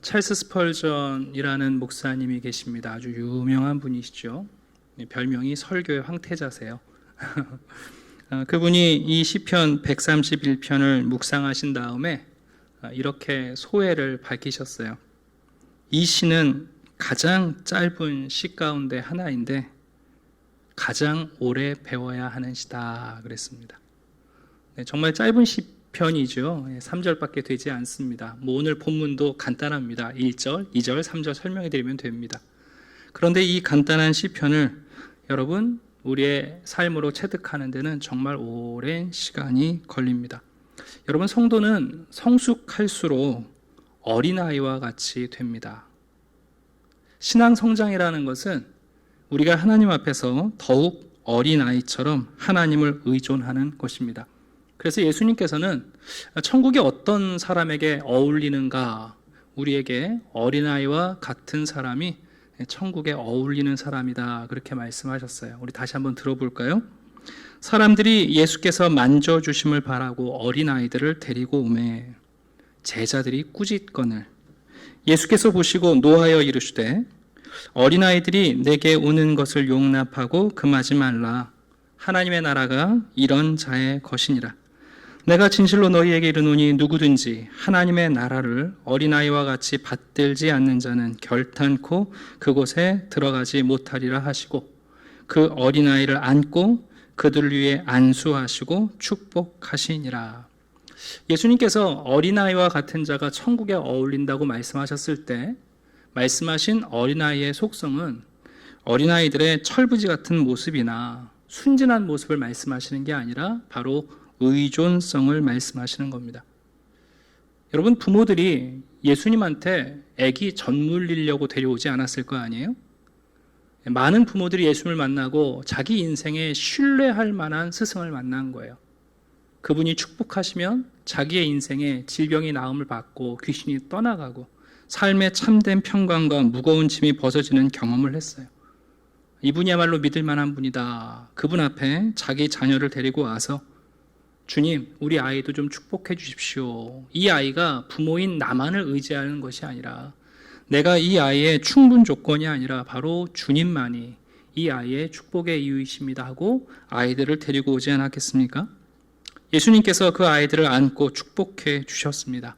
찰스 스펄전이라는 목사님이 계십니다. 아주 유명한 분이시죠. 별명이 설교의 황태자세요. 그분이 이 시편 131편을 묵상하신 다음에 이렇게 소회를 밝히셨어요. 이 시는 가장 짧은 시 가운데 하나인데 가장 오래 배워야 하는 시다 그랬습니다. 정말 짧은 시편이죠. 3절밖에 되지 않습니다. 오늘 본문도 간단합니다. 1절, 2절, 3절 설명해 드리면 됩니다. 그런데 이 간단한 시편을 여러분 우리의 삶으로 체득하는 데는 정말 오랜 시간이 걸립니다. 여러분, 성도는 성숙할수록 어린아이와 같이 됩니다. 신앙 성장이라는 것은 우리가 하나님 앞에서 더욱 어린아이처럼 하나님을 의존하는 것입니다. 그래서 예수님께서는 천국에 어떤 사람에게 어울리는가, 우리에게 어린아이와 같은 사람이 천국에 어울리는 사람이다, 그렇게 말씀하셨어요. 우리 다시 한번 들어볼까요? 사람들이 예수께서 만져주심을 바라고 어린아이들을 데리고 오매 제자들이 꾸짖거늘 예수께서 보시고 노하여 이르시되 어린아이들이 내게 오는 것을 용납하고 금하지 말라. 하나님의 나라가 이런 자의 것이니라. 내가 진실로 너희에게 이르노니 누구든지 하나님의 나라를 어린아이와 같이 받들지 않는 자는 결탄코 그곳에 들어가지 못하리라 하시고 그 어린아이를 안고 그들을 위해 안수하시고 축복하시니라. 예수님께서 어린아이와 같은 자가 천국에 어울린다고 말씀하셨을 때 말씀하신 어린아이의 속성은 어린아이들의 철부지 같은 모습이나 순진한 모습을 말씀하시는 게 아니라 바로 의존성을 말씀하시는 겁니다. 여러분, 부모들이 예수님한테 아기 젖 물리려고 데려오지 않았을 거 아니에요? 많은 부모들이 예수님을 만나고 자기 인생에 신뢰할 만한 스승을 만난 거예요. 그분이 축복하시면 자기의 인생에 질병이 나음을 받고 귀신이 떠나가고 삶의 참된 평강과 무거운 짐이 벗어지는 경험을 했어요. 이분이야말로 믿을 만한 분이다. 그분 앞에 자기 자녀를 데리고 와서 주님, 우리 아이도 좀 축복해 주십시오. 이 아이가 부모인 나만을 의지하는 것이 아니라 내가 이 아이의 충분 조건이 아니라 바로 주님만이 이 아이의 축복의 이유이십니다 하고 아이들을 데리고 오지 않았겠습니까? 예수님께서 그 아이들을 안고 축복해 주셨습니다.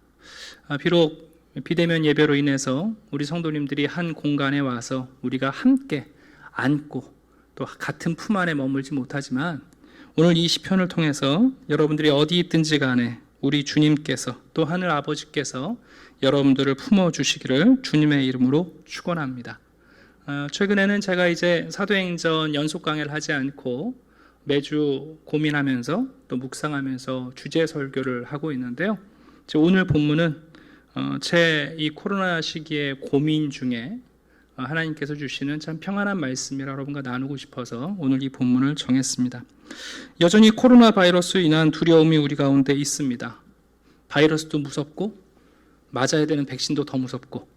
비록 비대면 예배로 인해서 우리 성도님들이 한 공간에 와서 우리가 함께 안고 또 같은 품 안에 머물지 못하지만 오늘 이 시편을 통해서 여러분들이 어디 있든지 간에 우리 주님께서 또 하늘 아버지께서 여러분들을 품어주시기를 주님의 이름으로 축원합니다. 최근에는 제가 이제 사도행전 연속 강의를 하지 않고 매주 고민하면서 또 묵상하면서 주제 설교를 하고 있는데요. 오늘 본문은 제 이 코로나 시기의 고민 중에 하나님께서 주시는 참 평안한 말씀이라 여러분과 나누고 싶어서 오늘 이 본문을 정했습니다. 여전히 코로나 바이러스로 인한 두려움이 우리 가운데 있습니다. 바이러스도 무섭고 맞아야 되는 백신도 더 무섭고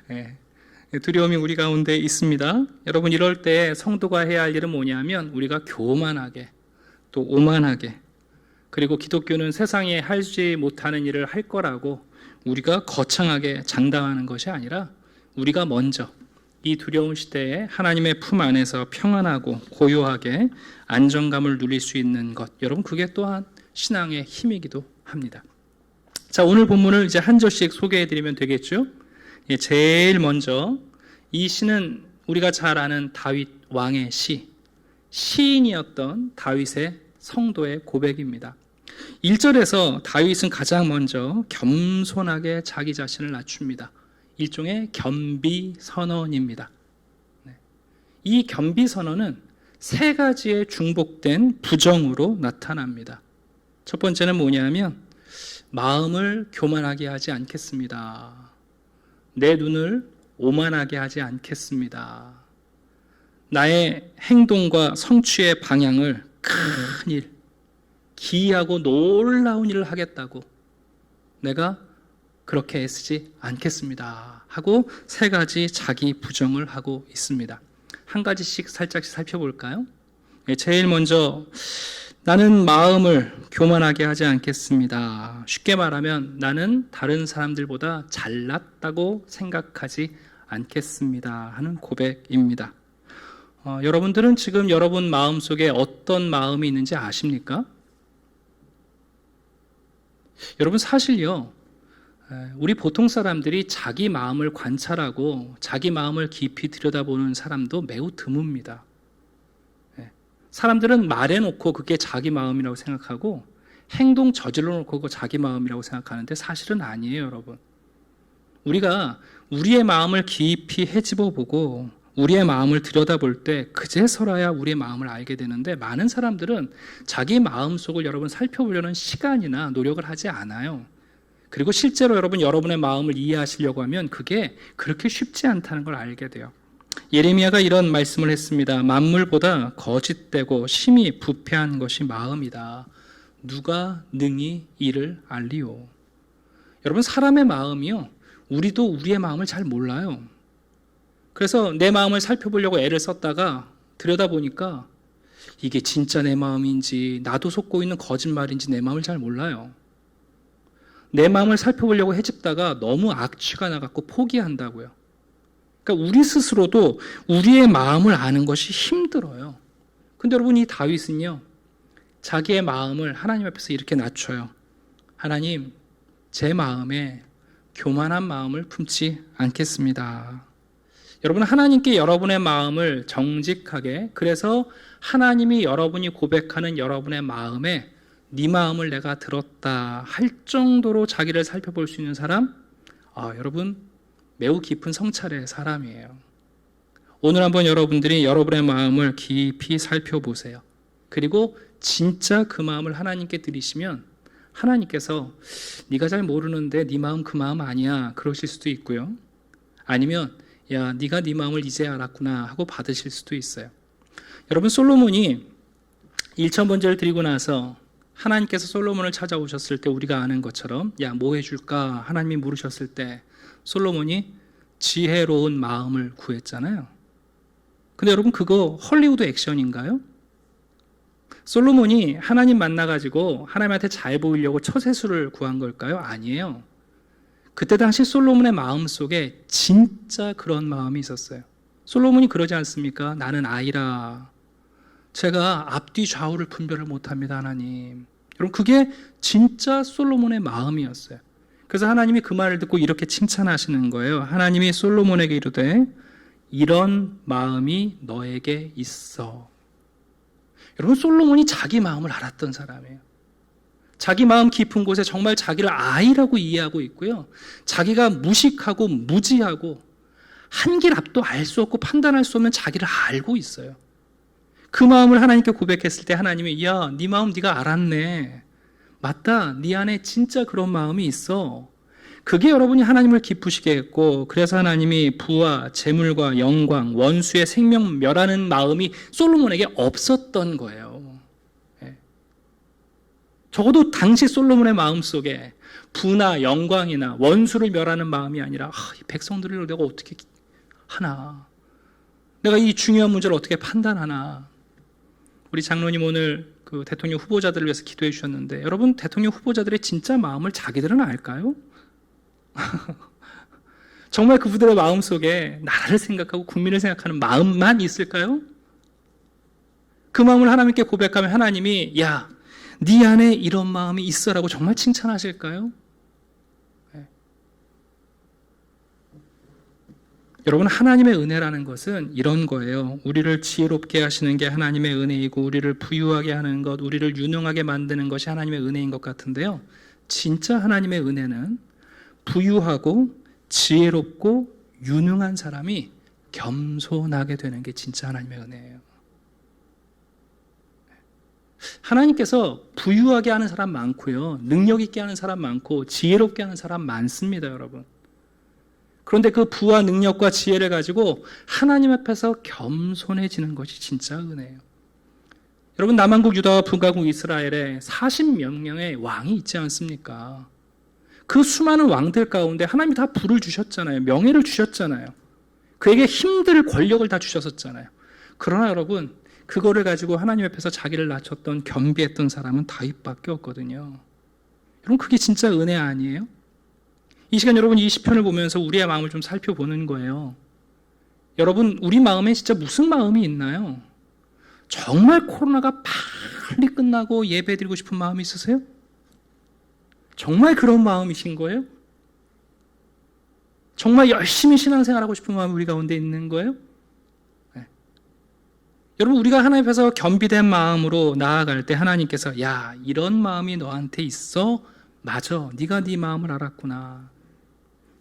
네. 두려움이 우리 가운데 있습니다. 여러분, 이럴 때 성도가 해야 할 일은 뭐냐면 우리가 교만하게 또 오만하게 그리고 기독교는 세상에 하지 못하는 일을 할 거라고 우리가 거창하게 장담하는 것이 아니라 우리가 먼저 이 두려운 시대에 하나님의 품 안에서 평안하고 고요하게 안정감을 누릴 수 있는 것, 여러분, 그게 또한 신앙의 힘이기도 합니다. 자, 오늘 본문을 이제 한 절씩 소개해드리면 되겠죠. 제일 먼저 이 시는 우리가 잘 아는 다윗 왕의 시인이었던 다윗의 성도의 고백입니다. 1절에서 다윗은 가장 먼저 겸손하게 자기 자신을 낮춥니다. 일종의 겸비선언입니다. 이 겸비선언은 세 가지의 중복된 부정으로 나타납니다. 첫 번째는 뭐냐면 마음을 교만하게 하지 않겠습니다. 내 눈을 오만하게 하지 않겠습니다. 나의 행동과 성취의 방향을 큰 일, 기이하고 놀라운 일을 하겠다고 내가 그렇게 애쓰지 않겠습니다 하고 세 가지 자기 부정을 하고 있습니다. 한 가지씩 살짝씩 살펴볼까요? 제일 먼저 나는 마음을 교만하게 하지 않겠습니다. 쉽게 말하면 나는 다른 사람들보다 잘났다고 생각하지 않겠습니다 하는 고백입니다. 여러분들은 지금 여러분 마음속에 어떤 마음이 있는지 아십니까? 여러분 사실요, 우리 보통 사람들이 자기 마음을 관찰하고 자기 마음을 깊이 들여다보는 사람도 매우 드뭅니다. 사람들은 말해놓고 그게 자기 마음이라고 생각하고 행동 저질러놓고 그거 자기 마음이라고 생각하는데 사실은 아니에요, 여러분. 우리가 우리의 마음을 깊이 헤집어보고 우리의 마음을 들여다볼 때 그제서야 우리의 마음을 알게 되는데 많은 사람들은 자기 마음속을 여러분 살펴보려는 시간이나 노력을 하지 않아요. 그리고 실제로 여러분의 마음을 이해하시려고 하면 그게 그렇게 쉽지 않다는 걸 알게 돼요. 예레미야가 이런 말씀을 했습니다. 만물보다 거짓되고 심히 부패한 것이 마음이다. 누가 능히 이를 알리오. 여러분 사람의 마음이요, 우리도 우리의 마음을 잘 몰라요. 그래서 내 마음을 살펴보려고 애를 썼다가 들여다보니까 이게 진짜 내 마음인지 나도 속고 있는 거짓말인지 내 마음을 잘 몰라요. 내 마음을 살펴보려고 헤집다가 너무 악취가 나갖고 포기한다고요. 그러니까 우리 스스로도 우리의 마음을 아는 것이 힘들어요. 근데 여러분 이 다윗은요, 자기의 마음을 하나님 앞에서 이렇게 낮춰요. 하나님, 제 마음에 교만한 마음을 품지 않겠습니다. 여러분 하나님께 여러분의 마음을 정직하게, 그래서 하나님이 여러분이 고백하는 여러분의 마음에 네 마음을 내가 들었다 할 정도로 자기를 살펴볼 수 있는 사람, 여러분 매우 깊은 성찰의 사람이에요. 오늘 한번 여러분들이 여러분의 마음을 깊이 살펴보세요. 그리고 진짜 그 마음을 하나님께 드리시면 하나님께서 네가 잘 모르는데 네 마음 그 마음 아니야 그러실 수도 있고요. 아니면 야, 네가 네 마음을 이제 알았구나 하고 받으실 수도 있어요. 여러분 솔로몬이 1,000번제를 드리고 나서 하나님께서 솔로몬을 찾아오셨을 때 우리가 아는 것처럼 야, 뭐 해줄까 하나님이 물으셨을 때 솔로몬이 지혜로운 마음을 구했잖아요. 근데 여러분 그거 헐리우드 액션인가요? 솔로몬이 하나님 만나가지고 하나님한테 잘 보이려고 처세술을 구한 걸까요? 아니에요. 그때 당시 솔로몬의 마음 속에 진짜 그런 마음이 있었어요. 솔로몬이 그러지 않습니까? 나는 아이라 제가 앞뒤 좌우를 분별을 못합니다, 하나님. 여러분 그게 진짜 솔로몬의 마음이었어요. 그래서 하나님이 그 말을 듣고 이렇게 칭찬하시는 거예요. 하나님이 솔로몬에게 이르되 이런 마음이 너에게 있어. 여러분 솔로몬이 자기 마음을 알았던 사람이에요. 자기 마음 깊은 곳에 정말 자기를 아이라고 이해하고 있고요. 자기가 무식하고 무지하고 한 길 앞도 알 수 없고 판단할 수 없는 자기를 알고 있어요. 그 마음을 하나님께 고백했을 때 하나님이 야, 네 마음 네가 알았네. 맞다. 네 안에 진짜 그런 마음이 있어. 그게 여러분이 하나님을 기쁘시게 했고 그래서 하나님이 부와 재물과 영광, 원수의 생명 멸하는 마음이 솔로몬에게 없었던 거예요. 적어도 당시 솔로몬의 마음속에 부나 영광이나 원수를 멸하는 마음이 아니라 이 백성들을 내가 어떻게 하나, 내가 이 중요한 문제를 어떻게 판단하나. 우리 장로님 오늘 그 대통령 후보자들을 위해서 기도해 주셨는데 여러분 대통령 후보자들의 진짜 마음을 자기들은 알까요? 정말 그분들의 마음속에 나라를 생각하고 국민을 생각하는 마음만 있을까요? 그 마음을 하나님께 고백하면 하나님이 야, 네 안에 이런 마음이 있어라고 정말 칭찬하실까요? 네. 여러분 하나님의 은혜라는 것은 이런 거예요. 우리를 지혜롭게 하시는 게 하나님의 은혜이고 우리를 부유하게 하는 것, 우리를 유능하게 만드는 것이 하나님의 은혜인 것 같은데요. 진짜 하나님의 은혜는 부유하고 지혜롭고 유능한 사람이 겸손하게 되는 게 진짜 하나님의 은혜예요. 하나님께서 부유하게 하는 사람 많고요. 능력 있게 하는 사람 많고 지혜롭게 하는 사람 많습니다, 여러분. 그런데 그 부와 능력과 지혜를 가지고 하나님 앞에서 겸손해지는 것이 진짜 은혜예요. 여러분 남한국 유다와 북한국 이스라엘에 40몇 명의 왕이 있지 않습니까? 그 수많은 왕들 가운데 하나님이 다 부를 주셨잖아요. 명예를 주셨잖아요. 그에게 힘들 권력을 다 주셨었잖아요. 그러나 여러분 그거를 가지고 하나님 앞에서 자기를 낮췄던 겸비했던 사람은 다윗밖에 없거든요. 여러분 그게 진짜 은혜 아니에요? 이 시간 여러분 이 시편을 보면서 우리의 마음을 좀 살펴보는 거예요. 여러분 우리 마음에 진짜 무슨 마음이 있나요? 정말 코로나가 빨리 끝나고 예배 드리고 싶은 마음이 있으세요? 정말 그런 마음이신 거예요? 정말 열심히 신앙생활하고 싶은 마음이 우리 가운데 있는 거예요? 네. 여러분 우리가 하나님 앞에서 겸비된 마음으로 나아갈 때 하나님께서 야 이런 마음이 너한테 있어? 맞아 네가 네 마음을 알았구나.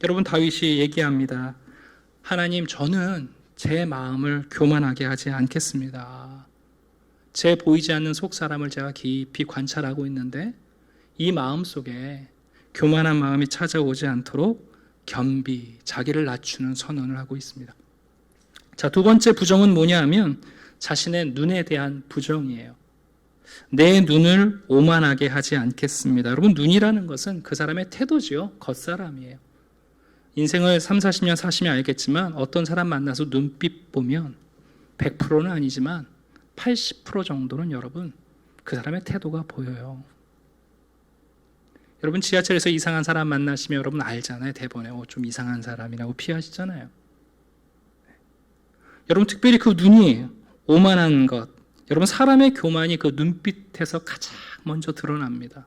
여러분 다윗이 얘기합니다. 하나님 저는 제 마음을 교만하게 하지 않겠습니다. 제 보이지 않는 속사람을 제가 깊이 관찰하고 있는데 이 마음 속에 교만한 마음이 찾아오지 않도록 겸비, 자기를 낮추는 선언을 하고 있습니다. 자, 두 번째 부정은 뭐냐 하면 자신의 눈에 대한 부정이에요. 내 눈을 오만하게 하지 않겠습니다. 여러분 눈이라는 것은 그 사람의 태도지요. 겉사람이에요. 인생을 3, 40년 사시면 알겠지만 어떤 사람 만나서 눈빛 보면 100%는 아니지만 80% 정도는 여러분 그 사람의 태도가 보여요. 여러분 지하철에서 이상한 사람 만나시면 여러분 알잖아요. 대본에 좀 이상한 사람이라고 피하시잖아요. 여러분 특별히 그 눈이 오만한 것, 여러분 사람의 교만이 그 눈빛에서 가장 먼저 드러납니다.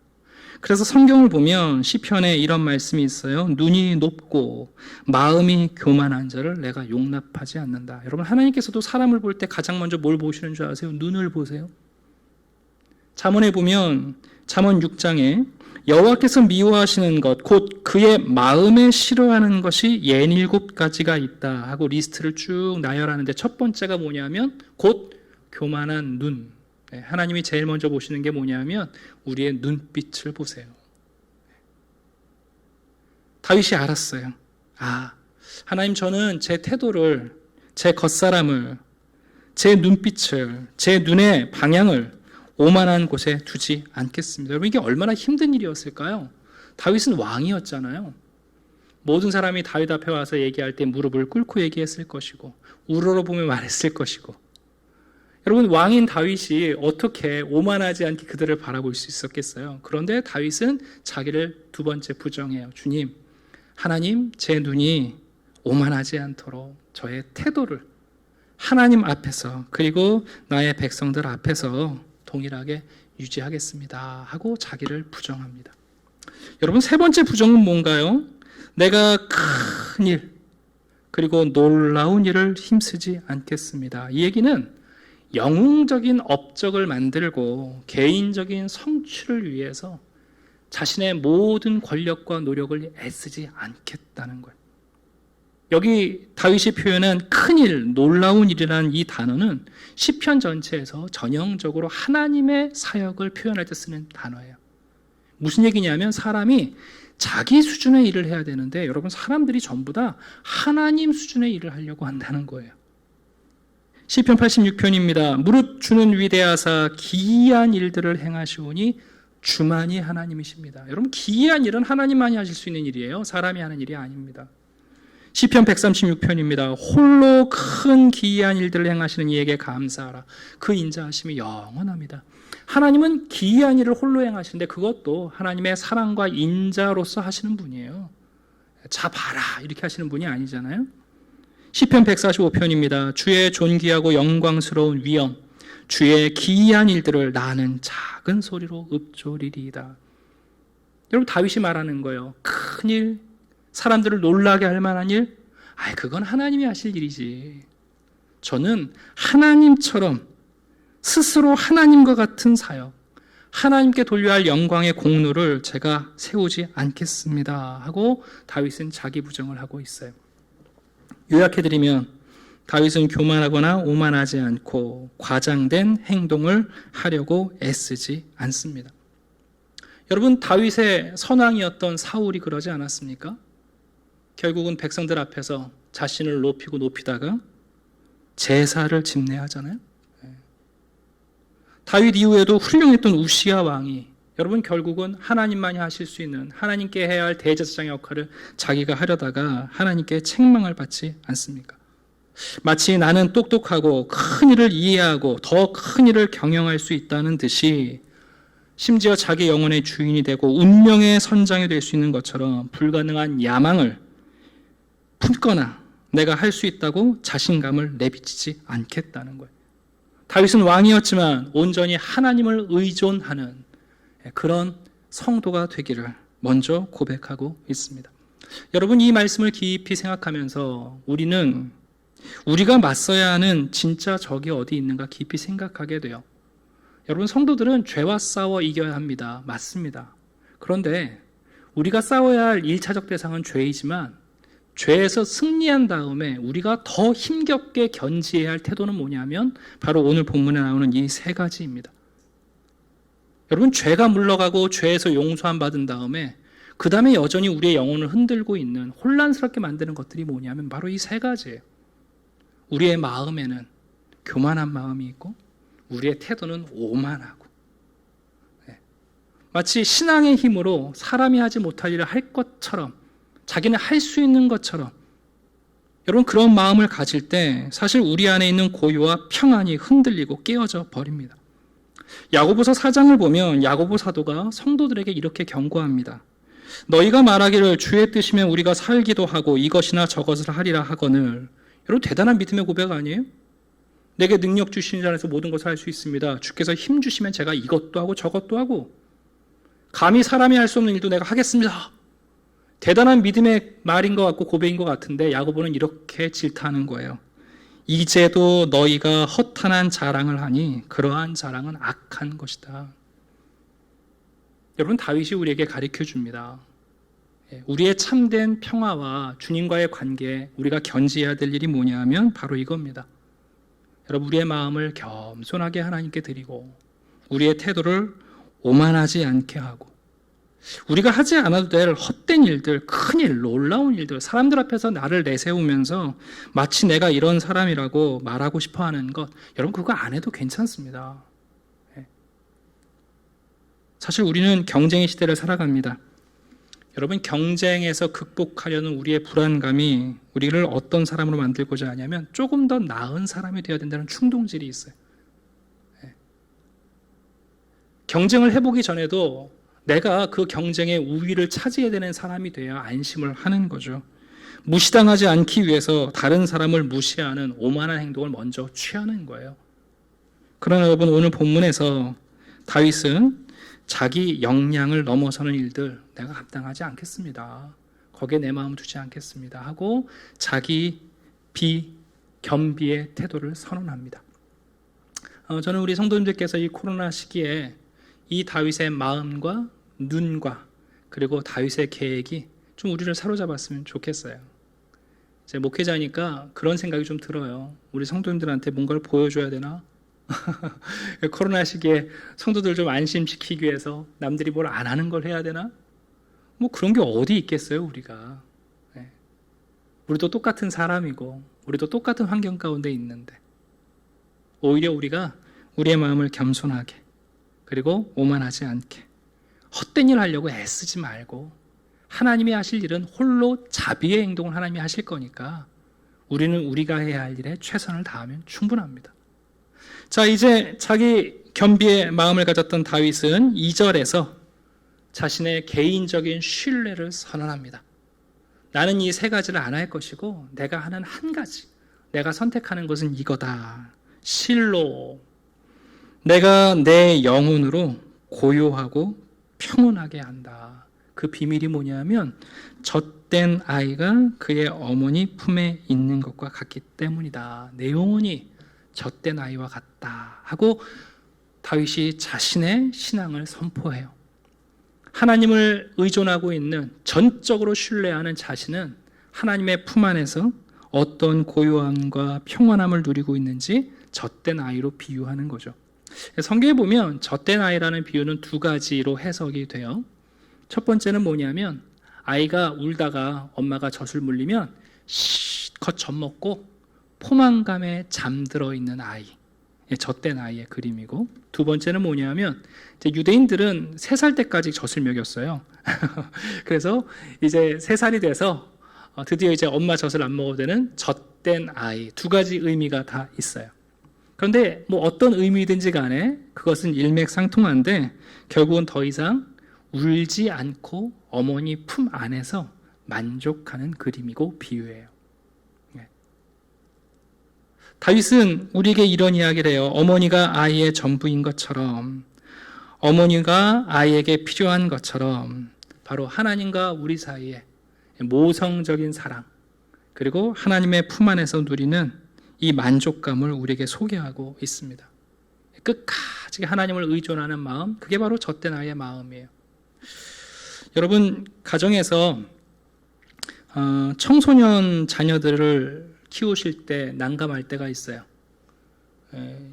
그래서 성경을 보면 시편에 이런 말씀이 있어요. 눈이 높고 마음이 교만한 자를 내가 용납하지 않는다. 여러분 하나님께서도 사람을 볼 때 가장 먼저 뭘 보시는 줄 아세요? 눈을 보세요. 잠언에 보면 잠언 6장에 여호와께서 미워하시는 것 곧 그의 마음에 싫어하는 것이 67가지가 있다 하고 리스트를 쭉 나열하는데 첫 번째가 뭐냐면 곧 교만한 눈. 하나님이 제일 먼저 보시는 게 뭐냐면 우리의 눈빛을 보세요. 다윗이 알았어요. 하나님 저는 제 태도를, 제 겉사람을, 제 눈빛을, 제 눈의 방향을 오만한 곳에 두지 않겠습니다. 여러분 이게 얼마나 힘든 일이었을까요? 다윗은 왕이었잖아요. 모든 사람이 다윗 앞에 와서 얘기할 때 무릎을 꿇고 얘기했을 것이고 우러러보며 말했을 것이고 여러분 왕인 다윗이 어떻게 오만하지 않게 그들을 바라볼 수 있었겠어요? 그런데 다윗은 자기를 두 번째 부정해요. 주님, 하나님 제 눈이 오만하지 않도록 저의 태도를 하나님 앞에서 그리고 나의 백성들 앞에서 동일하게 유지하겠습니다 하고 자기를 부정합니다. 여러분 세 번째 부정은 뭔가요? 내가 큰 일 그리고 놀라운 일을 힘쓰지 않겠습니다. 이 얘기는 영웅적인 업적을 만들고 개인적인 성취를 위해서 자신의 모든 권력과 노력을 애쓰지 않겠다는 거예요. 여기 다윗이 표현한 큰일, 놀라운 일이라는 이 단어는 시편 전체에서 전형적으로 하나님의 사역을 표현할 때 쓰는 단어예요. 무슨 얘기냐면 사람이 자기 수준의 일을 해야 되는데 여러분 사람들이 전부 다 하나님 수준의 일을 하려고 한다는 거예요. 시편 86편입니다. 무릇 주는 위대하사 기이한 일들을 행하시오니 주만이 하나님이십니다. 여러분 기이한 일은 하나님만이 하실 수 있는 일이에요. 사람이 하는 일이 아닙니다. 시편 136편입니다. 홀로 큰 기이한 일들을 행하시는 이에게 감사하라. 그 인자하심이 영원합니다. 하나님은 기이한 일을 홀로 행하시는데 그것도 하나님의 사랑과 인자로서 하시는 분이에요. 자 봐라 이렇게 하시는 분이 아니잖아요. 시편 145편입니다. 주의 존귀하고 영광스러운 위엄, 주의 기이한 일들을 나는 작은 소리로 읊조리리이다. 여러분 다윗이 말하는 거예요. 큰 일, 사람들을 놀라게 할 만한 일? 그건 하나님이 하실 일이지. 저는 하나님처럼 스스로 하나님과 같은 사역, 하나님께 돌려야 할 영광의 공로를 제가 세우지 않겠습니다 하고 다윗은 자기 부정을 하고 있어요. 요약해드리면 다윗은 교만하거나 오만하지 않고 과장된 행동을 하려고 애쓰지 않습니다. 여러분 다윗의 선왕이었던 사울이 그러지 않았습니까? 결국은 백성들 앞에서 자신을 높이고 높이다가 제사를 집례하잖아요. 다윗 이후에도 훌륭했던 우시야 왕이 여러분 결국은 하나님만이 하실 수 있는 하나님께 해야 할 대제사장 역할을 자기가 하려다가 하나님께 책망을 받지 않습니까? 마치 나는 똑똑하고 큰 일을 이해하고 더 큰 일을 경영할 수 있다는 듯이 심지어 자기 영혼의 주인이 되고 운명의 선장이 될 수 있는 것처럼 불가능한 야망을 품거나 내가 할 수 있다고 자신감을 내비치지 않겠다는 거예요. 다윗은 왕이었지만 온전히 하나님을 의존하는 그런 성도가 되기를 먼저 고백하고 있습니다. 여러분, 이 말씀을 깊이 생각하면서 우리는 우리가 맞서야 하는 진짜 적이 어디 있는가 깊이 생각하게 돼요. 여러분, 성도들은 죄와 싸워 이겨야 합니다. 맞습니다. 그런데 우리가 싸워야 할 1차적 대상은 죄이지만 죄에서 승리한 다음에 우리가 더 힘겹게 견지해야 할 태도는 뭐냐면 바로 오늘 본문에 나오는 이 세 가지입니다. 여러분, 죄가 물러가고 죄에서 용서함 받은 다음에 그 다음에 여전히 우리의 영혼을 흔들고 있는 혼란스럽게 만드는 것들이 뭐냐면 바로 이 세 가지예요. 우리의 마음에는 교만한 마음이 있고 우리의 태도는 오만하고, 마치 신앙의 힘으로 사람이 하지 못할 일을 할 것처럼 자기는 할 수 있는 것처럼, 여러분, 그런 마음을 가질 때 사실 우리 안에 있는 고요와 평안이 흔들리고 깨어져 버립니다. 야고보서 4장을 보면 야고보 사도가 성도들에게 이렇게 경고합니다. 너희가 말하기를 주의 뜻이면 우리가 살기도 하고 이것이나 저것을 하리라 하거늘. 여러분, 대단한 믿음의 고백 아니에요? 내게 능력 주시는 자 안에서 모든 것을 할 수 있습니다. 주께서 힘 주시면 제가 이것도 하고 저것도 하고 감히 사람이 할 수 없는 일도 내가 하겠습니다. 대단한 믿음의 말인 것 같고 고백인 것 같은데 야고보는 이렇게 질타하는 거예요. 이제도 너희가 허탄한 자랑을 하니 그러한 자랑은 악한 것이다. 여러분, 다윗이 우리에게 가르쳐 줍니다. 우리의 참된 평화와 주님과의 관계에 우리가 견지해야 될 일이 뭐냐 하면 바로 이겁니다. 여러분, 우리의 마음을 겸손하게 하나님께 드리고 우리의 태도를 오만하지 않게 하고 우리가 하지 않아도 될 헛된 일들, 큰일, 놀라운 일들, 사람들 앞에서 나를 내세우면서 마치 내가 이런 사람이라고 말하고 싶어 하는 것, 여러분, 그거 안 해도 괜찮습니다. 사실 우리는 경쟁의 시대를 살아갑니다. 여러분, 경쟁에서 극복하려는 우리의 불안감이 우리를 어떤 사람으로 만들고자 하냐면 조금 더 나은 사람이 되어야 된다는 충동질이 있어요. 경쟁을 해보기 전에도 내가 그 경쟁의 우위를 차지해야 되는 사람이 돼야 안심을 하는 거죠. 무시당하지 않기 위해서 다른 사람을 무시하는 오만한 행동을 먼저 취하는 거예요. 그러나 여러분, 오늘 본문에서 다윗은 자기 역량을 넘어서는 일들 내가 감당하지 않겠습니다. 거기에 내 마음 두지 않겠습니다 하고 자기 비겸비의 태도를 선언합니다. 저는 우리 성도님들께서 이 코로나 시기에 이 다윗의 마음과 눈과 그리고 다윗의 계획이 좀 우리를 사로잡았으면 좋겠어요. 제 목회자니까 그런 생각이 좀 들어요. 우리 성도님들한테 뭔가를 보여줘야 되나? 코로나 시기에 성도들 좀 안심시키기 위해서 남들이 뭘 안 하는 걸 해야 되나? 뭐 그런 게 어디 있겠어요, 우리가. 우리도 똑같은 사람이고 우리도 똑같은 환경 가운데 있는데 오히려 우리가 우리의 마음을 겸손하게 그리고 오만하지 않게 헛된 일 하려고 애쓰지 말고 하나님이 하실 일은 홀로 자비의 행동을 하나님이 하실 거니까 우리는 우리가 해야 할 일에 최선을 다하면 충분합니다. 자, 이제 자기 겸비의 마음을 가졌던 다윗은 2절에서 자신의 개인적인 신뢰를 선언합니다. 나는 이 세 가지를 안 할 것이고 내가 하는 한 가지, 내가 선택하는 것은 이거다. 실로 내가 내 영혼으로 고요하고 평온하게 한다. 그 비밀이 뭐냐면 젖된 아이가 그의 어머니 품에 있는 것과 같기 때문이다. 내 영혼이 젖된 아이와 같다 하고 다윗이 자신의 신앙을 선포해요. 하나님을 의존하고 있는, 전적으로 신뢰하는 자신은 하나님의 품 안에서 어떤 고요함과 평안함을 누리고 있는지 젖된 아이로 비유하는 거죠. 성경에 보면 젖된 아이라는 비유는 두 가지로 해석이 돼요. 첫 번째는 뭐냐면 아이가 울다가 엄마가 젖을 물리면 실컷 젖 먹고 포만감에 잠들어 있는 아이, 젖된 아이의 그림이고, 두 번째는 뭐냐면 이제 유대인들은 3살 때까지 젖을 먹였어요. 그래서 이제 3살이 돼서 드디어 이제 엄마 젖을 안 먹어도 되는 젖된 아이, 두 가지 의미가 다 있어요. 그런데 뭐 어떤 의미든지 간에 그것은 일맥상통한데 결국은 더 이상 울지 않고 어머니 품 안에서 만족하는 그림이고 비유예요. 다윗은 우리에게 이런 이야기를 해요. 어머니가 아이의 전부인 것처럼, 어머니가 아이에게 필요한 것처럼 바로 하나님과 우리 사이에 모성적인 사랑, 그리고 하나님의 품 안에서 누리는 이 만족감을 우리에게 소개하고 있습니다. 끝까지 하나님을 의존하는 마음, 그게 바로 젖된 아이의 마음이에요. 여러분, 가정에서 청소년 자녀들을 키우실 때 난감할 때가 있어요.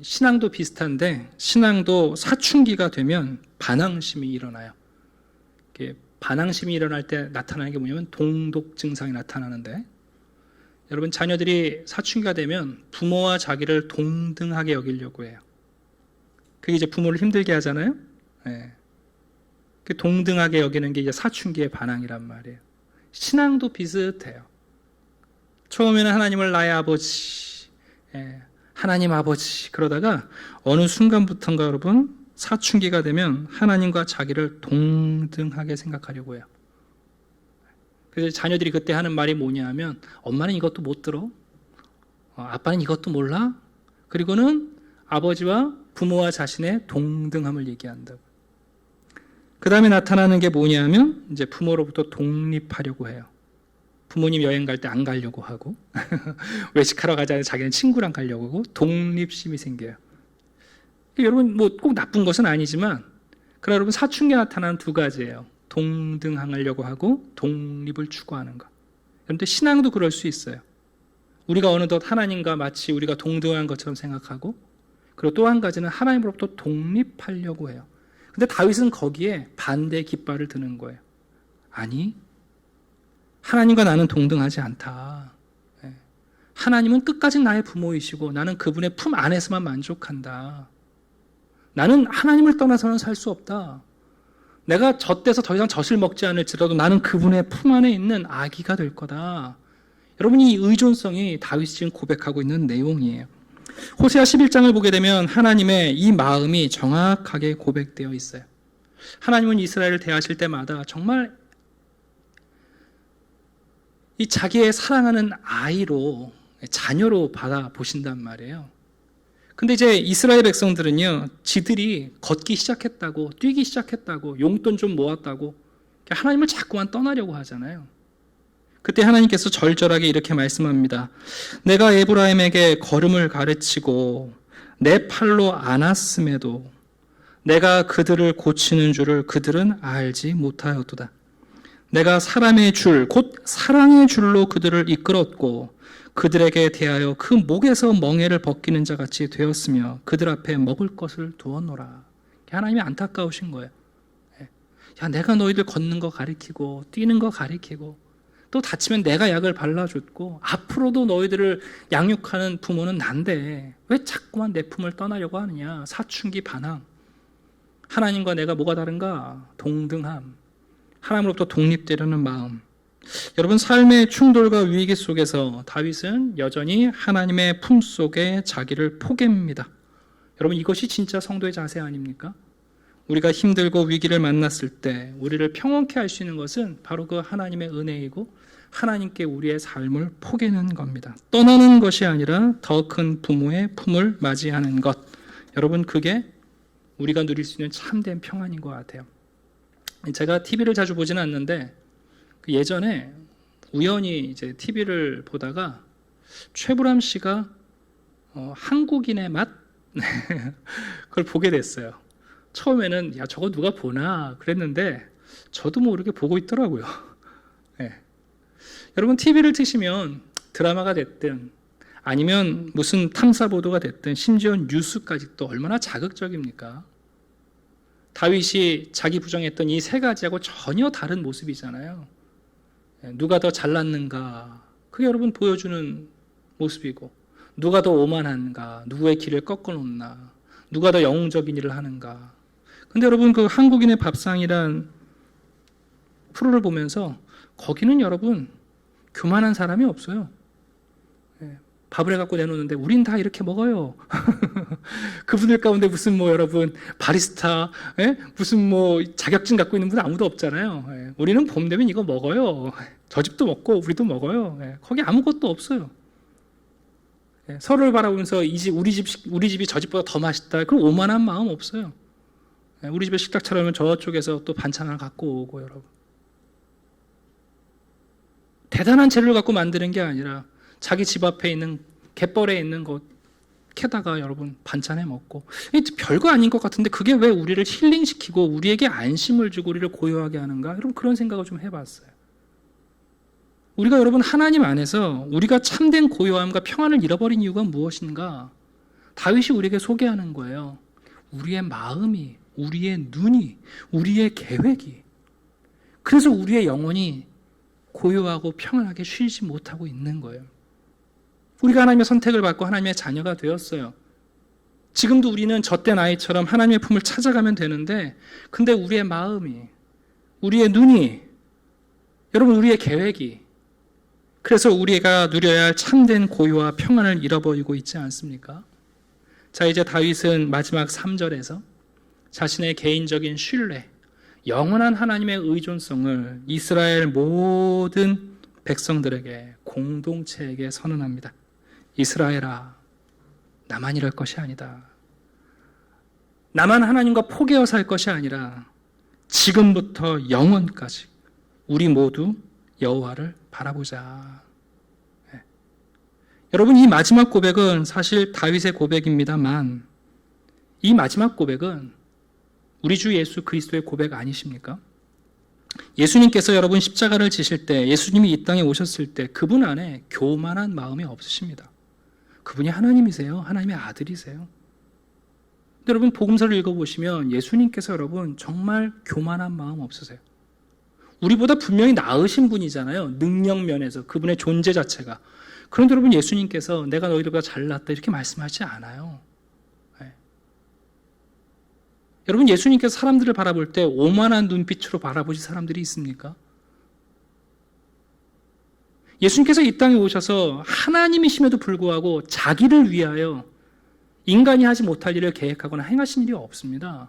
신앙도 비슷한데 신앙도 사춘기가 되면 반항심이 일어나요. 반항심이 일어날 때 나타나는 게 뭐냐면 동독 증상이 나타나는데, 여러분, 자녀들이 사춘기가 되면 부모와 자기를 동등하게 여기려고 해요. 그게 이제 부모를 힘들게 하잖아요. 동등하게 여기는 게 이제 사춘기의 반항이란 말이에요. 신앙도 비슷해요. 처음에는 하나님을 나의 아버지, 하나님 아버지, 그러다가 어느 순간부터인가 여러분, 사춘기가 되면 하나님과 자기를 동등하게 생각하려고 해요. 그래서 자녀들이 그때 하는 말이 뭐냐 하면, 엄마는 이것도 못 들어? 아빠는 이것도 몰라? 그리고는 아버지와 부모와 자신의 동등함을 얘기한다고. 그 다음에 나타나는 게 뭐냐 하면 이제 부모로부터 독립하려고 해요. 부모님 여행 갈 때 안 가려고 하고 외식하러 가자니 자기는 친구랑 가려고 하고 독립심이 생겨요. 여러분, 뭐 꼭 나쁜 것은 아니지만, 그러나 여러분, 사춘기에 나타나는 두 가지예요. 동등하려고 하고 독립을 추구하는 것. 그런데 신앙도 그럴 수 있어요. 우리가 어느덧 하나님과 마치 우리가 동등한 것처럼 생각하고, 그리고 또 한 가지는 하나님으로부터 독립하려고 해요. 근데 다윗은 거기에 반대 깃발을 드는 거예요. 아니, 하나님과 나는 동등하지 않다. 하나님은 끝까지 나의 부모이시고 나는 그분의 품 안에서만 만족한다. 나는 하나님을 떠나서는 살 수 없다. 내가 젖돼서 더 이상 젖을 먹지 않을지라도 나는 그분의 품 안에 있는 아기가 될 거다. 여러분, 이 의존성이 다윗이 지금 고백하고 있는 내용이에요. 호세아 11장을 보게 되면 하나님의 이 마음이 정확하게 고백되어 있어요. 하나님은 이스라엘을 대하실 때마다 정말 이 자기의 사랑하는 아이로, 자녀로 받아보신단 말이에요. 근데 이제 이스라엘 백성들은요, 지들이 걷기 시작했다고, 뛰기 시작했다고, 용돈 좀 모았다고 하나님을 자꾸만 떠나려고 하잖아요. 그때 하나님께서 절절하게 이렇게 말씀합니다. 내가 에브라임에게 걸음을 가르치고 내 팔로 안았음에도 내가 그들을 고치는 줄을 그들은 알지 못하였도다. 내가 사람의 줄, 곧 사랑의 줄로 그들을 이끌었고 그들에게 대하여 그 목에서 멍에를 벗기는 자 같이 되었으며 그들 앞에 먹을 것을 두었노라. 하나님이 안타까우신 거예요. 야, 내가 너희들 걷는 거 가리키고 뛰는 거 가리키고 또 다치면 내가 약을 발라줬고 앞으로도 너희들을 양육하는 부모는 난데 왜 자꾸만 내 품을 떠나려고 하느냐. 사춘기 반항. 하나님과 내가 뭐가 다른가? 동등함. 하나님으로부터 독립되려는 마음. 여러분, 삶의 충돌과 위기 속에서 다윗은 여전히 하나님의 품속에 자기를 포개입니다. 여러분, 이것이 진짜 성도의 자세 아닙니까? 우리가 힘들고 위기를 만났을 때 우리를 평온케 할 수 있는 것은 바로 그 하나님의 은혜이고 하나님께 우리의 삶을 포개는 겁니다. 떠나는 것이 아니라 더 큰 부모의 품을 맞이하는 것. 여러분, 그게 우리가 누릴 수 있는 참된 평안인 것 같아요. 제가 TV를 자주 보지는 않는데 예전에 우연히 이제 TV를 보다가 최불암 씨가 한국인의 맛? 그걸 보게 됐어요. 처음에는 야, 저거 누가 보나 그랬는데 저도 모르게 보고 있더라고요. 네. 여러분, TV를 트시면 드라마가 됐든 아니면 무슨 탐사 보도가 됐든 심지어 뉴스까지 또 얼마나 자극적입니까? 다윗이 자기 부정했던 이 세 가지하고 전혀 다른 모습이잖아요. 누가 더 잘났는가? 그게 여러분 보여주는 모습이고, 누가 더 오만한가? 누구의 길을 꺾어놓나? 누가 더 영웅적인 일을 하는가? 근데 여러분, 그 한국인의 밥상이란 프로를 보면서 거기는 여러분 교만한 사람이 없어요. 밥을 해갖고 내놓는데 우린 다 이렇게 먹어요. 그분들 가운데 무슨 여러분 바리스타, 무슨 자격증 갖고 있는 분 아무도 없잖아요. 우리는 봄 되면 이거 먹어요. 저 집도 먹고 우리도 먹어요. 거기 아무것도 없어요. 서로를 바라보면서 우리 집이 저 집보다 더 맛있다. 그럼 오만한 마음 없어요. 우리 집에 식탁 차려면 저쪽에서 또 반찬 하나 갖고 오고 여러분. 대단한 재료를 갖고 만드는 게 아니라 자기 집 앞에 있는 갯벌에 있는 것 캐다가 여러분 반찬해 먹고 별거 아닌 것 같은데 그게 왜 우리를 힐링시키고 우리에게 안심을 주고 우리를 고요하게 하는가? 여러분 그런 생각을 좀 해봤어요. 우리가 여러분 하나님 안에서 우리가 참된 고요함과 평안을 잃어버린 이유가 무엇인가? 다윗이 우리에게 소개하는 거예요. 우리의 마음이, 우리의 눈이, 우리의 계획이. 그래서 우리의 영혼이 고요하고 평안하게 쉬지 못하고 있는 거예요. 우리가 하나님의 선택을 받고 하나님의 자녀가 되었어요. 지금도 우리는 젖된 아이처럼 하나님의 품을 찾아가면 되는데 근데 우리의 마음이, 우리의 눈이, 여러분 우리의 계획이 그래서 우리가 누려야 할 참된 고요와 평안을 잃어버리고 있지 않습니까? 자, 이제 다윗은 마지막 3절에서 자신의 개인적인 신뢰, 영원한 하나님의 의존성을 이스라엘 모든 백성들에게, 공동체에게 선언합니다. 이스라엘아, 나만 이럴 것이 아니다. 나만 하나님과 포개어 살 것이 아니라 지금부터 영원까지 우리 모두 여호와를 바라보자. 네. 여러분, 이 마지막 고백은 사실 다윗의 고백입니다만 이 마지막 고백은 우리 주 예수 그리스도의 고백 아니십니까? 예수님께서 여러분 십자가를 지실 때, 예수님이 이 땅에 오셨을 때 그분 안에 교만한 마음이 없으십니다. 그분이 하나님이세요. 하나님의 아들이세요. 근데 여러분 복음서를 읽어보시면 예수님께서 여러분 정말 교만한 마음 없으세요. 우리보다 분명히 나으신 분이잖아요. 능력 면에서 그분의 존재 자체가. 그런데 여러분 예수님께서 내가 너희들보다 잘났다 이렇게 말씀하지 않아요. 네. 여러분 예수님께서 사람들을 바라볼 때 오만한 눈빛으로 바라보신 사람들이 있습니까? 예수님께서 이 땅에 오셔서 하나님이심에도 불구하고 자기를 위하여 인간이 하지 못할 일을 계획하거나 행하신 일이 없습니다.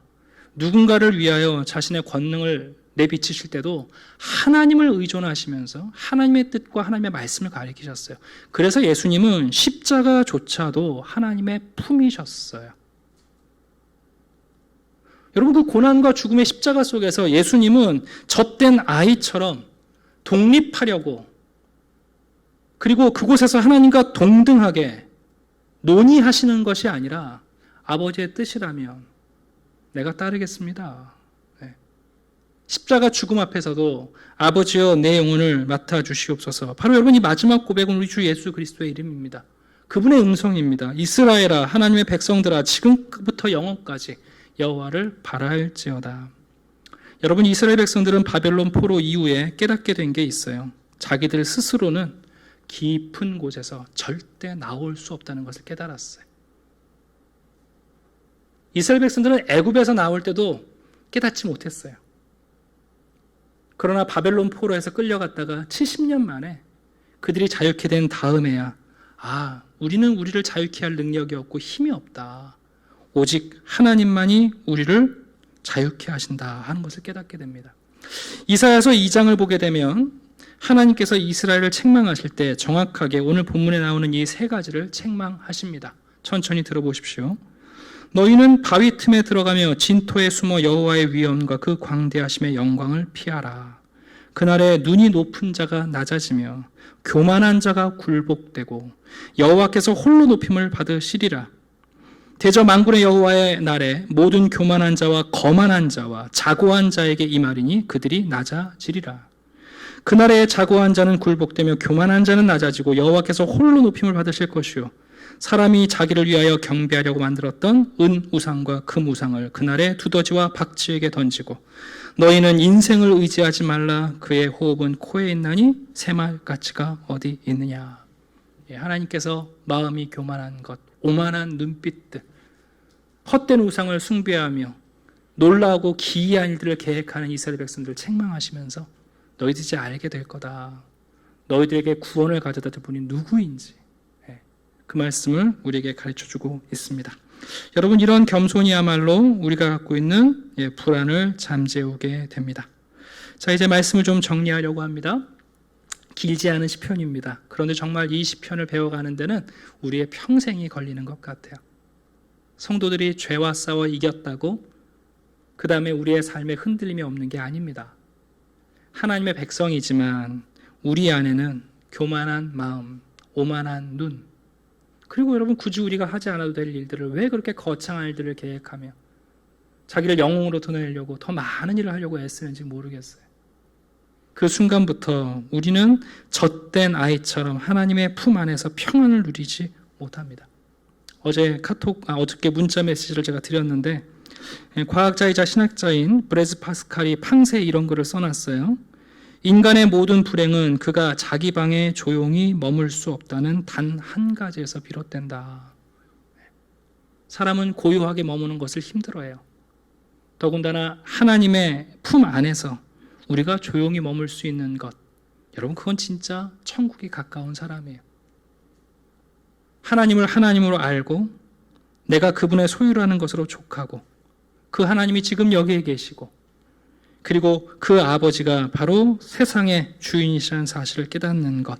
누군가를 위하여 자신의 권능을 내비치실 때도 하나님을 의존하시면서 하나님의 뜻과 하나님의 말씀을 가리키셨어요. 그래서 예수님은 십자가조차도 하나님의 품이셨어요. 여러분 그 고난과 죽음의 십자가 속에서 예수님은 젖된 아이처럼 독립하려고 그리고 그곳에서 하나님과 동등하게 논의하시는 것이 아니라 아버지의 뜻이라면 내가 따르겠습니다. 십자가 죽음 앞에서도 아버지여 내 영혼을 맡아주시옵소서. 바로 여러분 이 마지막 고백은 우리 주 예수 그리스도의 이름입니다. 그분의 음성입니다. 이스라엘아 하나님의 백성들아 지금부터 영원까지 여호와를 바랄지어다. 여러분 이스라엘 백성들은 바벨론 포로 이후에 깨닫게 된 게 있어요. 자기들 스스로는 깊은 곳에서 절대 나올 수 없다는 것을 깨달았어요. 이스라엘 백성들은 애굽에서 나올 때도 깨닫지 못했어요. 그러나 바벨론 포로에서 끌려갔다가 70년 만에 그들이 자유케 된 다음에야 우리는 우리를 자유케 할 능력이 없고 힘이 없다. 오직 하나님만이 우리를 자유케 하신다 하는 것을 깨닫게 됩니다. 이사야서 2장을 보게 되면 하나님께서 이스라엘을 책망하실 때 정확하게 오늘 본문에 나오는 이 세 가지를 책망하십니다. 천천히 들어보십시오. 너희는 바위 틈에 들어가며 진토에 숨어 여호와의 위엄과 그 광대하심의 영광을 피하라. 그날에 눈이 높은 자가 낮아지며 교만한 자가 굴복되고 여호와께서 홀로 높임을 받으시리라. 대저 만군의 여호와의 날에 모든 교만한 자와 거만한 자와 자고한 자에게 임하리니 그들이 낮아지리라. 그날에 자고한 자는 굴복되며 교만한 자는 낮아지고 여호와께서 홀로 높임을 받으실 것이요 사람이 자기를 위하여 경배하려고 만들었던 은 우상과 금 우상을 그날에 두더지와 박쥐에게 던지고 너희는 인생을 의지하지 말라. 그의 호흡은 코에 있나니 새말가치가 어디 있느냐. 하나님께서 마음이 교만한 것, 오만한 눈빛들, 헛된 우상을 숭배하며 놀라고 기이한 일들을 계획하는 이스라엘 백성들을 책망하시면서 너희들이 이제 알게 될 거다. 너희들에게 구원을 가져다 줄 분이 누구인지 그 말씀을 우리에게 가르쳐주고 있습니다. 여러분, 이런 겸손이야말로 우리가 갖고 있는 불안을 잠재우게 됩니다. 자, 이제 말씀을 좀 정리하려고 합니다. 길지 않은 시편입니다. 그런데 정말 이 시편을 배워가는 데는 우리의 평생이 걸리는 것 같아요. 성도들이 죄와 싸워 이겼다고 그 다음에 우리의 삶에 흔들림이 없는 게 아닙니다. 하나님의 백성이지만 우리 안에는 교만한 마음, 오만한 눈, 그리고 여러분 굳이 우리가 하지 않아도 될 일들을 왜 그렇게 거창한 일들을 계획하며 자기를 영웅으로 드러내려고 더 많은 일을 하려고 애쓰는지 모르겠어요. 그 순간부터 우리는 젖된 아이처럼 하나님의 품 안에서 평안을 누리지 못합니다. 어저께 문자 메시지를 제가 드렸는데 과학자이자 신학자인 브레즈 파스칼이 팡세에 이런 글을 써놨어요. 인간의 모든 불행은 그가 자기 방에 조용히 머물 수 없다는 단 한 가지에서 비롯된다. 사람은 고요하게 머무는 것을 힘들어해요. 더군다나 하나님의 품 안에서 우리가 조용히 머물 수 있는 것, 여러분 그건 진짜 천국이 가까운 사람이에요. 하나님을 하나님으로 알고 내가 그분의 소유라는 것으로 족하고 그 하나님이 지금 여기에 계시고 그리고 그 아버지가 바로 세상의 주인이시라는 사실을 깨닫는 것,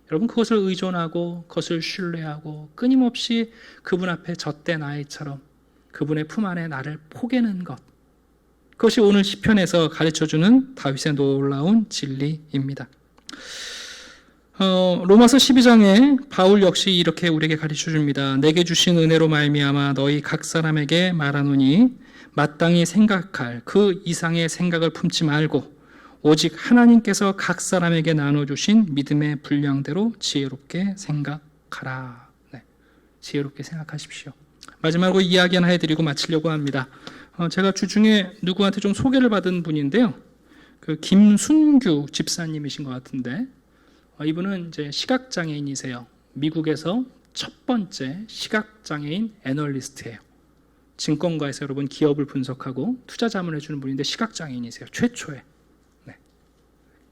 여러분 그것을 의존하고 그것을 신뢰하고 끊임없이 그분 앞에 젖된 아이처럼 그분의 품 안에 나를 포개는 것, 그것이 오늘 시편에서 가르쳐주는 다윗의 놀라운 진리입니다. 로마서 12장에 바울 역시 이렇게 우리에게 가르쳐줍니다. 내게 주신 은혜로 말미암아 너희 각 사람에게 말하노니 마땅히 생각할 그 이상의 생각을 품지 말고 오직 하나님께서 각 사람에게 나눠주신 믿음의 분량대로 지혜롭게 생각하라. 지혜롭게 생각하십시오. 마지막으로 이야기 하나 해드리고 마치려고 합니다. 제가 주중에 누구한테 좀 소개를 받은 분인데요. 그 김순규 집사님이신 것 같은데 이분은 이제 시각장애인이세요. 미국에서 첫 번째 시각장애인 애널리스트예요. 증권가에서 여러분 기업을 분석하고 투자 자문을 해주는 분인데 시각장애인이세요. 최초에.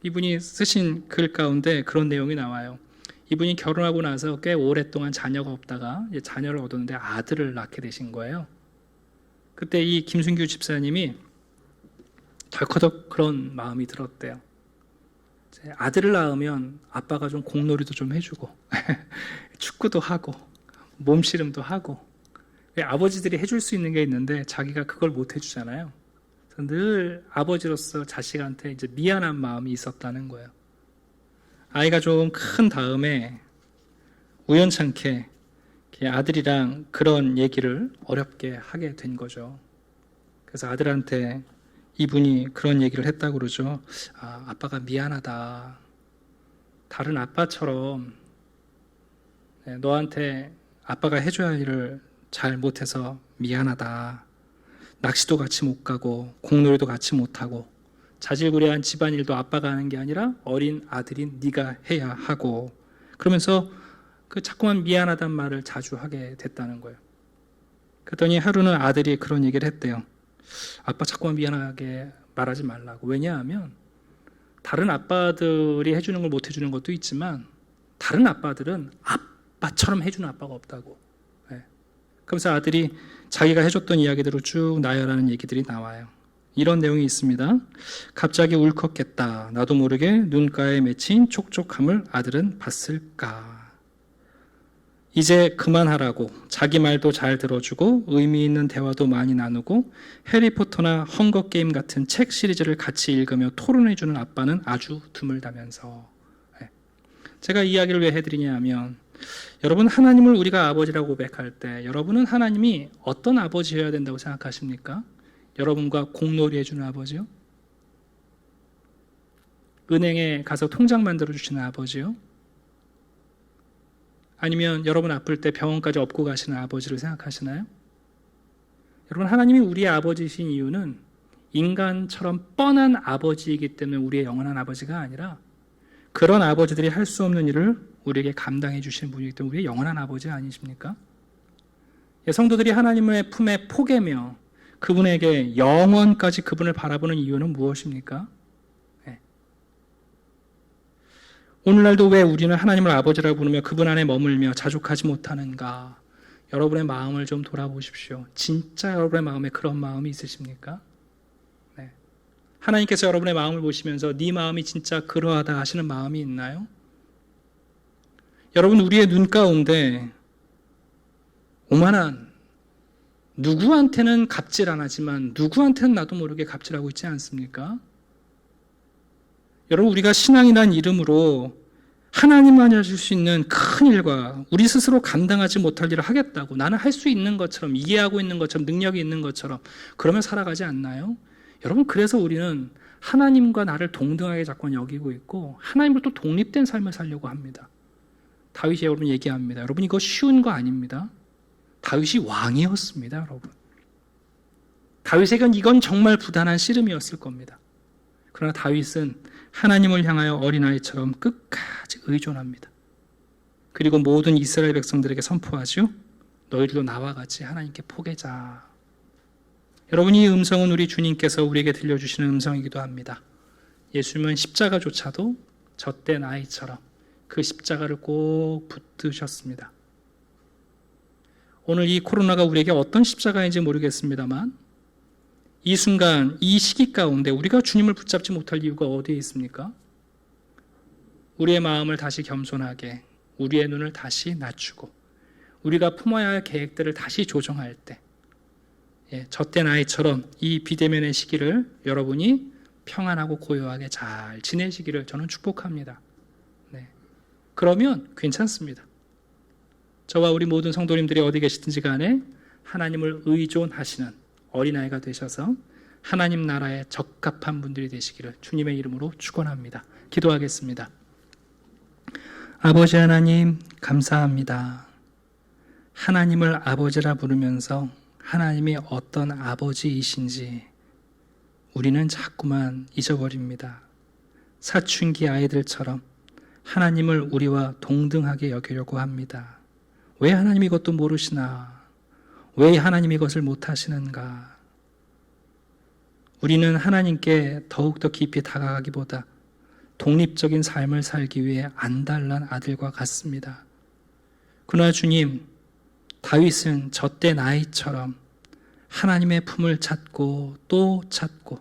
이분이 쓰신 글 가운데 그런 내용이 나와요. 이분이 결혼하고 나서 꽤 오랫동안 자녀가 없다가 이제 자녀를 얻었는데 아들을 낳게 되신 거예요. 그때 이 김순규 집사님이 덜커덕 그런 마음이 들었대요. 아들을 낳으면 아빠가 좀 공놀이도 좀 해주고 축구도 하고 몸씨름도 하고, 아버지들이 해줄 수 있는 게 있는데 자기가 그걸 못 해주잖아요. 그래서 늘 아버지로서 자식한테 이제 미안한 마음이 있었다는 거예요. 아이가 좀 큰 다음에 우연찮게 아들이랑 그런 얘기를 어렵게 하게 된 거죠. 그래서 아들한테 이분이 그런 얘기를 했다고 그러죠. 아빠가 미안하다. 다른 아빠처럼 너한테 아빠가 해줘야 할 일을 잘 못해서 미안하다. 낚시도 같이 못 가고 공놀이도 같이 못하고 자질구레한 집안일도 아빠가 하는 게 아니라 어린 아들인 네가 해야 하고, 그러면서 그 자꾸만 미안하단 말을 자주 하게 됐다는 거예요. 그랬더니 하루는 아들이 그런 얘기를 했대요. 아빠 자꾸만 미안하게 말하지 말라고. 왜냐하면 다른 아빠들이 해주는 걸 못 해주는 것도 있지만 다른 아빠들은 아빠처럼 해주는 아빠가 없다고. 그러면서 아들이 자기가 해줬던 이야기대로 쭉 나열하는 얘기들이 나와요. 이런 내용이 있습니다. 갑자기 울컥했다. 나도 모르게 눈가에 맺힌 촉촉함을 아들은 봤을까. 이제 그만하라고. 자기 말도 잘 들어주고 의미 있는 대화도 많이 나누고 해리포터나 헝거게임 같은 책 시리즈를 같이 읽으며 토론해주는 아빠는 아주 드물다면서. 제가 이 이야기를 왜 해드리냐 하면, 여러분 하나님을 우리가 아버지라고 고백할 때 여러분은 하나님이 어떤 아버지여야 된다고 생각하십니까? 여러분과 공놀이 해주는 아버지요? 은행에 가서 통장 만들어 주시는 아버지요? 아니면 여러분 아플 때 병원까지 업고 가시는 아버지를 생각하시나요? 여러분 하나님이 우리의 아버지이신 이유는 인간처럼 뻔한 아버지이기 때문에 우리의 영원한 아버지가 아니라 그런 아버지들이 할 수 없는 일을 우리에게 감당해 주시는 분이기 때문에 우리의 영원한 아버지 아니십니까? 성도들이 하나님의 품에 포개며 그분에게 영원까지 그분을 바라보는 이유는 무엇입니까? 오늘날도 왜 우리는 하나님을 아버지라고 부르며 그분 안에 머물며 자족하지 못하는가? 여러분의 마음을 좀 돌아보십시오. 진짜 여러분의 마음에 그런 마음이 있으십니까? 네. 하나님께서 여러분의 마음을 보시면서 네 마음이 진짜 그러하다 하시는 마음이 있나요? 여러분, 우리의 눈 가운데 오만한, 누구한테는 갑질 안 하지만 누구한테는 나도 모르게 갑질하고 있지 않습니까? 여러분, 우리가 신앙이란 이름으로 하나님만이 하실 수 있는 큰 일과 우리 스스로 감당하지 못할 일을 하겠다고, 나는 할 수 있는 것처럼, 이해하고 있는 것처럼, 능력이 있는 것처럼 그러면 살아가지 않나요? 여러분, 그래서 우리는 하나님과 나를 동등하게 자꾸 여기고 있고 하나님으로부터 독립된 삶을 살려고 합니다. 다윗이 여러분 얘기합니다. 여러분, 이거 쉬운 거 아닙니다. 다윗이 왕이었습니다. 여러분, 다윗에겐 이건 정말 부단한 씨름이었을 겁니다. 그러나 다윗은 하나님을 향하여 어린아이처럼 끝까지 의존합니다. 그리고 모든 이스라엘 백성들에게 선포하죠. 너희들도 나와 같이 하나님께 포개자. 여러분, 이 음성은 우리 주님께서 우리에게 들려주시는 음성이기도 합니다. 예수님은 십자가조차도 젖된 아이처럼 그 십자가를 꼭 붙드셨습니다. 오늘 이 코로나가 우리에게 어떤 십자가인지 모르겠습니다만 이 순간, 이 시기 가운데 우리가 주님을 붙잡지 못할 이유가 어디에 있습니까? 우리의 마음을 다시 겸손하게, 우리의 눈을 다시 낮추고 우리가 품어야 할 계획들을 다시 조정할 때, 젖된 아이처럼 이 비대면의 시기를 여러분이 평안하고 고요하게 잘 지내시기를 저는 축복합니다. 네. 그러면 괜찮습니다. 저와 우리 모든 성도님들이 어디 계시든지 간에 하나님을 의존하시는 어린아이가 되셔서 하나님 나라에 적합한 분들이 되시기를 주님의 이름으로 축원합니다. 기도하겠습니다. 아버지 하나님, 감사합니다. 하나님을 아버지라 부르면서 하나님이 어떤 아버지이신지 우리는 자꾸만 잊어버립니다. 사춘기 아이들처럼 하나님을 우리와 동등하게 여기려고 합니다. 왜 하나님 이것도 모르시나? 왜 하나님 이것을 못하시는가? 우리는 하나님께 더욱더 깊이 다가가기보다 독립적인 삶을 살기 위해 안달난 아들과 같습니다. 그러나 주님, 다윗은 젖된 아이처럼 하나님의 품을 찾고 또 찾고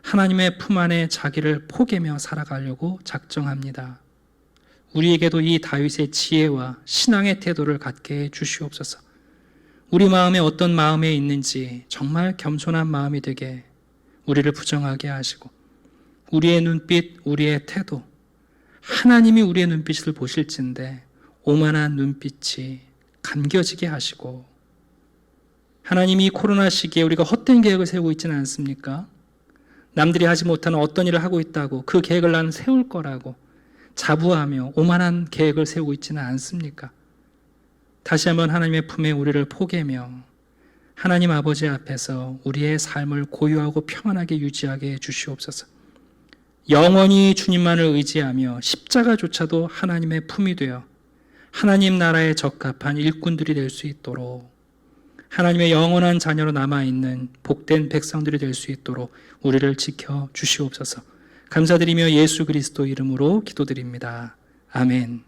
하나님의 품 안에 자기를 포개며 살아가려고 작정합니다. 우리에게도 이 다윗의 지혜와 신앙의 태도를 갖게 해 주시옵소서. 우리 마음에 어떤 마음에 있는지 정말 겸손한 마음이 되게 우리를 부정하게 하시고 우리의 눈빛, 우리의 태도, 하나님이 우리의 눈빛을 보실진데 오만한 눈빛이 감겨지게 하시고, 하나님이 코로나 시기에 우리가 헛된 계획을 세우고 있지는 않습니까? 남들이 하지 못하는 어떤 일을 하고 있다고 그 계획을 나는 세울 거라고 자부하며 오만한 계획을 세우고 있지는 않습니까? 다시 한번 하나님의 품에 우리를 포개며 하나님 아버지 앞에서 우리의 삶을 고요하고 평안하게 유지하게 해 주시옵소서. 영원히 주님만을 의지하며 십자가조차도 하나님의 품이 되어 하나님 나라에 적합한 일꾼들이 될 수 있도록, 하나님의 영원한 자녀로 남아있는 복된 백성들이 될 수 있도록 우리를 지켜 주시옵소서. 감사드리며 예수 그리스도 이름으로 기도드립니다. 아멘.